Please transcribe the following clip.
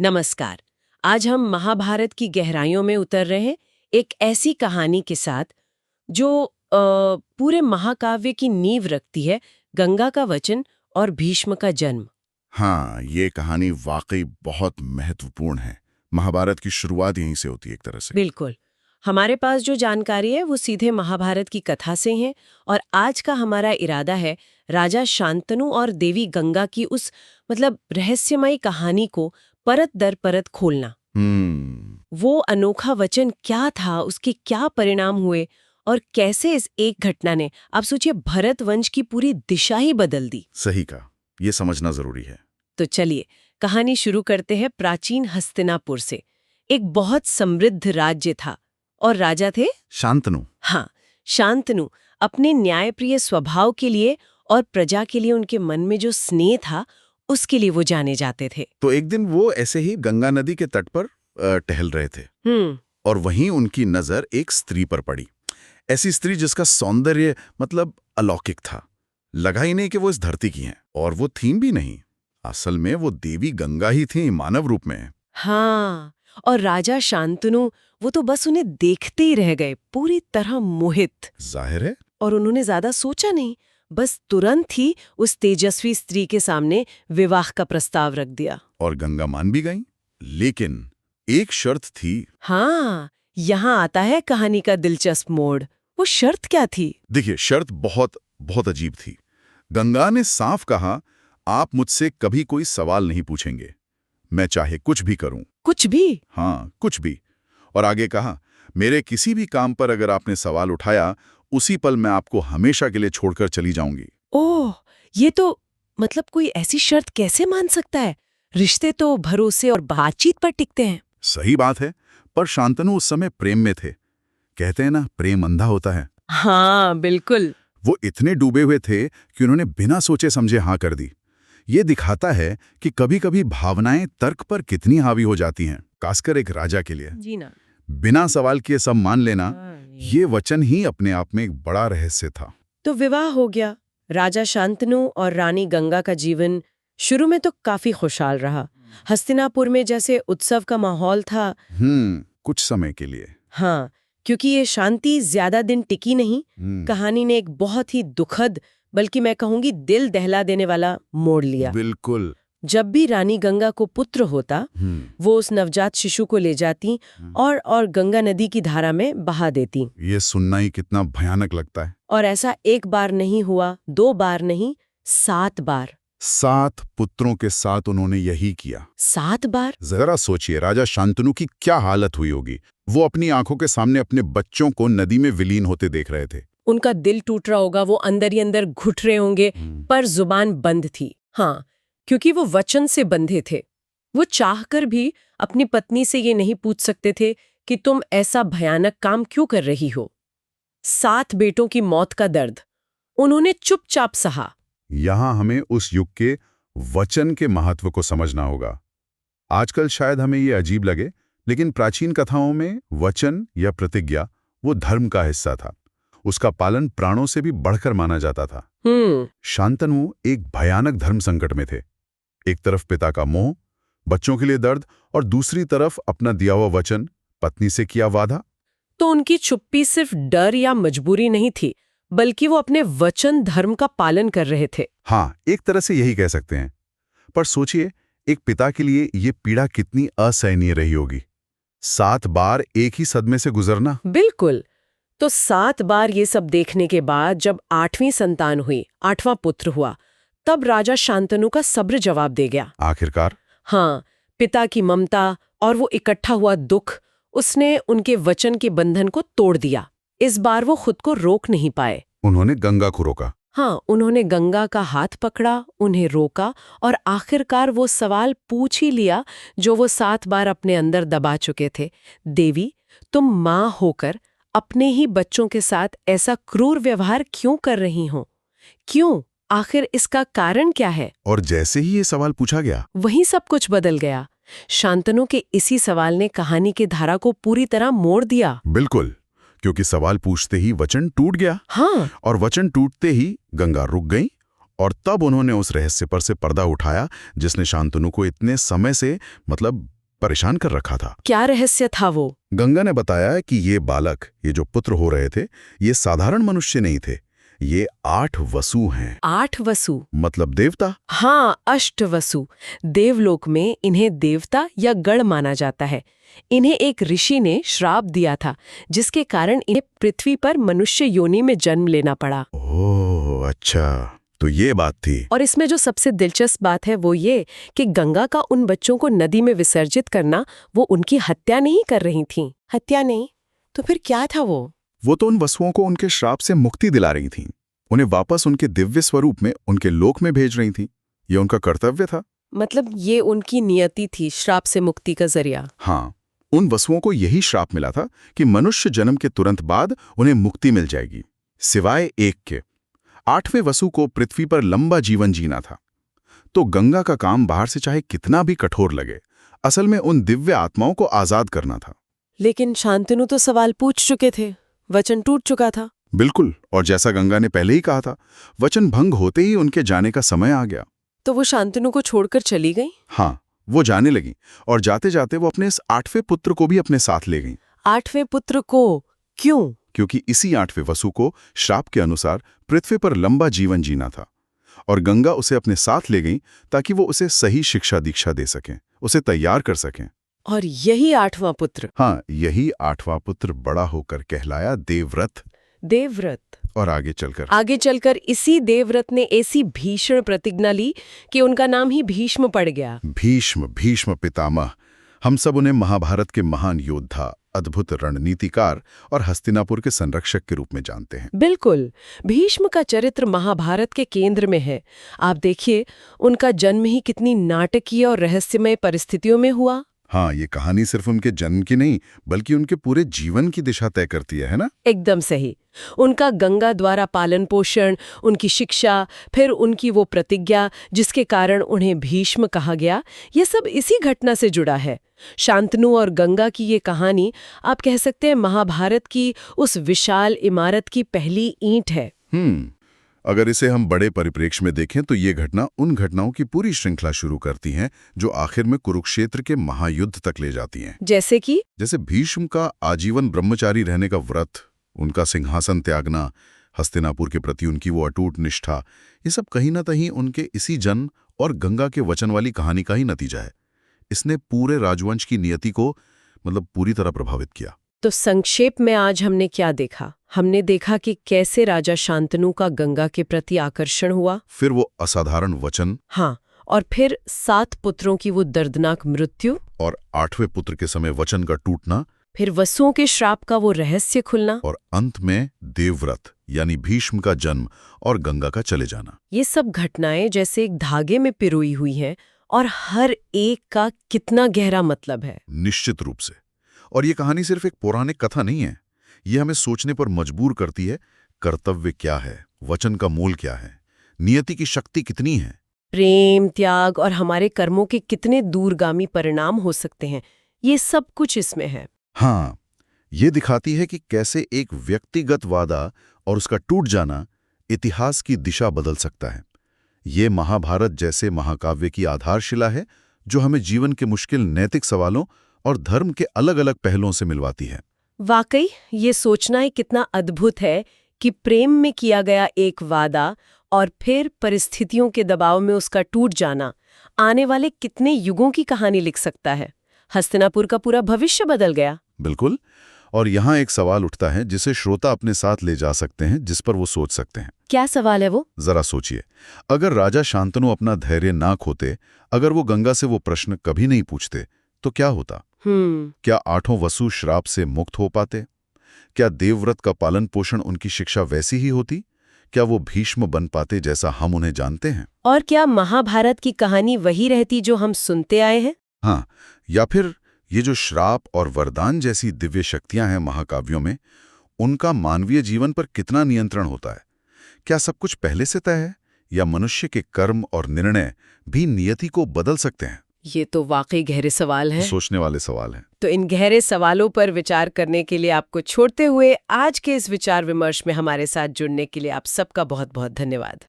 नमस्कार। आज हम महाभारत की गहराइयों में उतर रहे हैं, एक ऐसी कहानी के साथ जो पूरे महाकाव्य की नींव रखती है, गंगा का वचन और भीष्म का जन्म। हाँ, ये कहानी वाकई बहुत महत्वपूर्ण है। महाभारत की शुरुआत यहीं से होती है एक तरह से। बिल्कुल। हमारे पास जो जानकारी है वो सीधे महाभारत की कथा से है और आज का हमारा इरादा है राजा शांतनु और देवी गंगा की उस रहस्यमयी कहानी को परत दर परत खोलना। वो अनोखा वचन क्या था, उसके क्या परिणाम हुए और कैसे इस एक घटना ने, आप सोचिए, भरत वंश की पूरी दिशा ही बदल दी। सही कहा, ये समझना जरूरी है। तो चलिए कहानी शुरू करते हैं प्राचीन हस्तिनापुर से। एक बहुत समृद्ध राज्य था और राजा थे शांतनु। हाँ, शांतनु। अपने न्यायप्रिय स्वभाव के लिए और प्रजा के लिए उनके मन में जो स्नेह था उसके लिए वो जाने जाते थे। तो एक दिन वो ऐसे ही गंगा नदी के तट पर टहल रहे थे और वहीं उनकी नजर एक स्त्री पर पड़ी। ऐसी स्त्री जिसका सौंदर्य अलौकिक था। लगा ही नहीं कि वो इस धरती की हैं, और वो थीं भी नहीं। असल में वो देवी गंगा ही थी, मानव रूप में। हाँ, और राजा शांतनु वो तो बस उन्हें देखते ही रह गए, पूरी तरह मोहित। जाहिर है। और उन्होंने ज्यादा सोचा नहीं, बस तुरंत ही उस तेजस्वी स्त्री के सामने विवाह का प्रस्ताव रख दिया। और गंगा मान भी गई, लेकिन एक शर्त थी। हाँ, यहाँ आता है कहानी का दिलचस्प मोड़। वो शर्त क्या थी? देखिए, शर्त बहुत बहुत अजीब थी। गंगा ने साफ कहा, आप मुझसे कभी कोई सवाल नहीं पूछेंगे, मैं चाहे कुछ भी करूं। कुछ भी? हाँ, कुछ भी। और आगे कहा, मेरे किसी भी काम पर अगर आपने सवाल उठाया, उसी पल मैं आपको हमेशा के लिए छोड़कर चली जाऊंगी। ओह, ये तो कोई ऐसी शर्त कैसे मान सकता है? रिश्ते तो भरोसे और बातचीत पर टिकते हैं। सही बात है, पर शांतनु उस समय प्रेम में थे। कहते हैं ना, प्रेम अंधा होता है। हाँ, बिल्कुल। वो इतने डूबे हुए थे कि उन्होंने बिना सोचे समझे हाँ कर दी। ये दिखाता है कि कभी-कभी भावनाएं तर्क पर कितनी हावी हो जाती हैं, खासकर एक राजा के लिए। जी ना। बिना सवाल किए सब मान लेना, ये वचन ही अपने आप में एक बड़ा रहस्य था। तो विवाह हो गया। राजा शांतनु और रानी गंगा का जीवन शुरू में तो काफी खुशहाल रहा। हस्तिनापुर में जैसे उत्सव का माहौल था। कुछ समय के लिए। हाँ, क्योंकि ये शांति ज्यादा दिन टिकी नहीं। कहानी ने एक बहुत ही दुखद, बल्कि मैं कहूंगी दिल दहला देने वाला मोड़ लिया। बिल्कुल। जब भी रानी गंगा को पुत्र होता, वो उस नवजात शिशु को ले जाती और गंगा नदी की धारा में बहा देती। ये सुनना ही कितना भयानक लगता है। और ऐसा एक बार नहीं हुआ, 2 बार नहीं, 7 बार। 7 पुत्रों के साथ उन्होंने यही किया। 7 बार? जरा सोचिए, राजा शांतनु की क्या हालत हुई होगी। वो अपनी आंखों के सामने अपने बच्चों को नदी में विलीन होते देख रहे थे। उनका दिल टूट रहा होगा, वो अंदर ही अंदर घुट रहे होंगे, पर जुबान बंद थी। हाँ, क्योंकि वो वचन से बंधे थे। वो चाहकर भी अपनी पत्नी से ये नहीं पूछ सकते थे कि तुम ऐसा भयानक काम क्यों कर रही हो। 7 बेटों की मौत का दर्द उन्होंने चुपचाप सहा। यहाँ हमें उस युग के वचन के महत्व को समझना होगा। आजकल शायद हमें ये अजीब लगे, लेकिन प्राचीन कथाओं में वचन या प्रतिज्ञा वो धर्म का हिस्सा था। उसका पालन प्राणों से भी बढ़कर माना जाता था। शांतनु एक भयानक धर्म संकट में थे। एक तरफ पिता का मोह, बच्चों के लिए दर्द, और दूसरी तरफ अपना दिया हुआ वचन, पत्नी से किया वादा। तो उनकी चुप्पी सिर्फ डर या मजबूरी नहीं थी, बल्कि वो अपने वचन धर्म का पालन कर रहे थे। हाँ, एक तरह से यही कह सकते हैं। पर सोचिए, एक पिता के लिए ये पीड़ा कितनी असहनीय रही होगी। 7 बार एक ही सदमे से गुजरना। बिल्कुल। तो 7 बार ये सब देखने के बाद जब 8वीं संतान हुई, 8वां पुत्र हुआ, तब राजा शांतनु का सब्र जवाब दे गया। आखिरकार। हाँ, पिता की ममता और वो इकट्ठा हुआ दुख, उसने उनके वचन के बंधन को तोड़ दिया। इस बार वो खुद को रोक नहीं पाए। उन्होंने गंगा को रोका। हाँ, उन्होंने गंगा का हाथ पकड़ा, उन्हें रोका और आखिरकार वो सवाल पूछ ही लिया जो वो 7 बार अपने अंदर दबा चुके थे। देवी, तुम माँ होकर अपने ही बच्चों के साथ ऐसा क्रूर व्यवहार क्यों कर रही हो? क्यों? आखिर इसका कारण क्या है? और जैसे ही ये सवाल पूछा गया, वहीं सब कुछ बदल गया। शांतनु के इसी सवाल ने कहानी की धारा को पूरी तरह मोड़ दिया। बिल्कुल, क्योंकि सवाल पूछते ही वचन टूट गया। हाँ, और वचन टूटते ही गंगा रुक गई और तब उन्होंने उस रहस्य पर से पर्दा उठाया जिसने शांतनु को इतने समय से परेशान कर रखा था। क्या रहस्य था वो? गंगा ने बताया कि ये बालक, ये जो पुत्र हो रहे थे, ये साधारण मनुष्य नहीं थे, ये 8 वसु हैं। 8 वसु मतलब देवता। हाँ, अष्ट वसु। देवलोक में इन्हें देवता या गण माना जाता है। इन्हें एक ऋषि ने श्राप दिया था, जिसके कारण इन्हें पृथ्वी पर मनुष्य योनि में जन्म लेना पड़ा। ओह अच्छा, तो ये बात थी। और इसमें जो सबसे दिलचस्प बात है वो ये कि गंगा का उन बच्चों को नदी में विसर्जित करना वो उनकी हत्या नहीं कर रही थीं। हत्या नहीं तो फिर क्या था वो? वो तो उन वसुओं को उनके श्राप से मुक्ति दिला रही थीं, उन्हें वापस उनके दिव्य स्वरूप में उनके लोक में भेज रही थीं। ये उनका कर्तव्य था। मतलब ये उनकी नियति थी, श्राप से मुक्ति का जरिया। हाँ, उन वसुओं को यही श्राप मिला था कि मनुष्य जन्म के तुरंत बाद उन्हें मुक्ति मिल जाएगी, सिवाय एक के। 8वें वसु को पृथ्वी पर लंबा जीवन जीना था। तो गंगा का काम बाहर से चाहे कितना भी कठोर लगे, असल में उन दिव्य आत्माओं को आजाद करना था। लेकिन शांतनु तो सवाल पूछ चुके थे, वचन टूट चुका था। बिल्कुल, और जैसा गंगा ने पहले ही कहा था, वचन भंग होते ही उनके जाने का समय आ गया। तो वो शांतनु को छोड़कर चली गई? हाँ, वो जाने लगी और जाते जाते वो अपने इस 8वें पुत्र को भी अपने साथ ले गई। 8वें पुत्र को? क्यों? क्योंकि इसी 8वें वसु को श्राप के अनुसार पृथ्वी पर लंबा जीवन जीना था, और गंगा उसे अपने साथ ले गई ताकि वो उसे सही शिक्षा दीक्षा दे सकें, उसे तैयार कर सकें। और यही 8वां पुत्र? हाँ, यही 8वां पुत्र बड़ा होकर कहलाया देवव्रत। देवव्रत। और आगे चलकर इसी देवव्रत ने ऐसी भीषण प्रतिज्ञा ली कि उनका नाम ही भीष्म पड़ गया। भीष्म पितामह। हम सब उन्हें महाभारत के महान योद्धा, अद्भुत रणनीतिकार और हस्तिनापुर के संरक्षक के रूप में जानते हैं। बिल्कुल, भीष्म का चरित्र महाभारत के केंद्र में है। आप देखिए, उनका जन्म ही कितनी नाटकीय और रहस्यमय परिस्थितियों में हुआ। हाँ, ये कहानी सिर्फ उनके जन्म की नहीं, बल्कि उनके पूरे जीवन की दिशा तय करती है ना? एकदम सही। उनका गंगा द्वारा पालन पोषण, उनकी शिक्षा, फिर उनकी वो प्रतिज्ञा जिसके कारण उन्हें भीष्म कहा गया, ये सब इसी घटना से जुड़ा है। शांतनु और गंगा की ये कहानी आप कह सकते हैं महाभारत की उस विशाल इमारत की पहली ईंट है। अगर इसे हम बड़े परिप्रेक्ष्य में देखें तो ये घटना उन घटनाओं की पूरी श्रृंखला शुरू करती हैं जो आखिर में कुरुक्षेत्र के महायुद्ध तक ले जाती हैं। जैसे भीष्म का आजीवन ब्रह्मचारी रहने का व्रत, उनका सिंहासन त्यागना, हस्तिनापुर के प्रति उनकी वो अटूट निष्ठा, ये सब कहीं ना कहीं उनके इसी जन्म और गंगा के वचन वाली कहानी का ही नतीजा है। इसने पूरे राजवंश की नियति को पूरी तरह प्रभावित किया। तो संक्षेप में आज हमने क्या देखा? हमने देखा कि कैसे राजा शांतनु का गंगा के प्रति आकर्षण हुआ, फिर वो असाधारण वचन, हाँ, और फिर 7 पुत्रों की वो दर्दनाक मृत्यु, और 8वें पुत्र के समय वचन का टूटना, फिर वसुओं के श्राप का वो रहस्य खुलना, और अंत में देवव्रत यानी भीष्म का जन्म और गंगा का चले जाना। ये सब घटनाएं जैसे एक धागे में पिरोई हुई हैं और हर एक का कितना गहरा मतलब है। निश्चित रूप से। और ये कहानी सिर्फ एक पौराणिक कथा नहीं है, ये हमें सोचने पर मजबूर करती है। कर्तव्य क्या है, वचन का मोल क्या है, नियति की शक्ति कितनी है, प्रेम, त्याग और हमारे कर्मों के कितने दूरगामी परिणाम हो सकते हैं, ये सब कुछ इसमें है। हाँ, ये दिखाती है कि कैसे एक व्यक्तिगत वादा और उसका टूट जाना इतिहास की दिशा बदल सकता है। ये महाभारत जैसे महाकाव्य की आधारशिला है जो हमें जीवन के मुश्किल नैतिक सवालों और धर्म के अलग अलग पहलुओं से मिलवाती है। वाकई ये सोचना ही कितना अद्भुत है कि प्रेम में किया गया एक वादा और फिर परिस्थितियों के दबाव में उसका टूट जाना आने वाले कितने युगों की कहानी लिख सकता है। हस्तिनापुर का पूरा भविष्य बदल गया। बिल्कुल। और यहाँ एक सवाल उठता है जिसे श्रोता अपने साथ ले जा सकते हैं, जिस पर वो सोच सकते हैं। क्या सवाल है वो? जरा सोचिए, अगर राजा शांतनु अपना धैर्य ना खोते, अगर वो गंगा से वो प्रश्न कभी नहीं पूछते, तो क्या होता? क्या 8 वसु श्राप से मुक्त हो पाते? क्या देवव्रत का पालन पोषण उनकी शिक्षा वैसी ही होती? क्या वो भीष्म बन पाते जैसा हम उन्हें जानते हैं? और क्या महाभारत की कहानी वही रहती जो हम सुनते आए हैं? हाँ, या फिर ये जो श्राप और वरदान जैसी दिव्य शक्तियां हैं महाकाव्यों में, उनका मानवीय जीवन पर कितना नियंत्रण होता है? क्या सब कुछ पहले से तय है, या मनुष्य के कर्म और निर्णय भी नियति को बदल सकते हैं? ये तो वाकई गहरे सवाल हैं। सोचने वाले सवाल हैं। तो इन गहरे सवालों पर विचार करने के लिए आपको छोड़ते हुए आज के इस विचार विमर्श में हमारे साथ जुड़ने के लिए आप सबका बहुत बहुत धन्यवाद।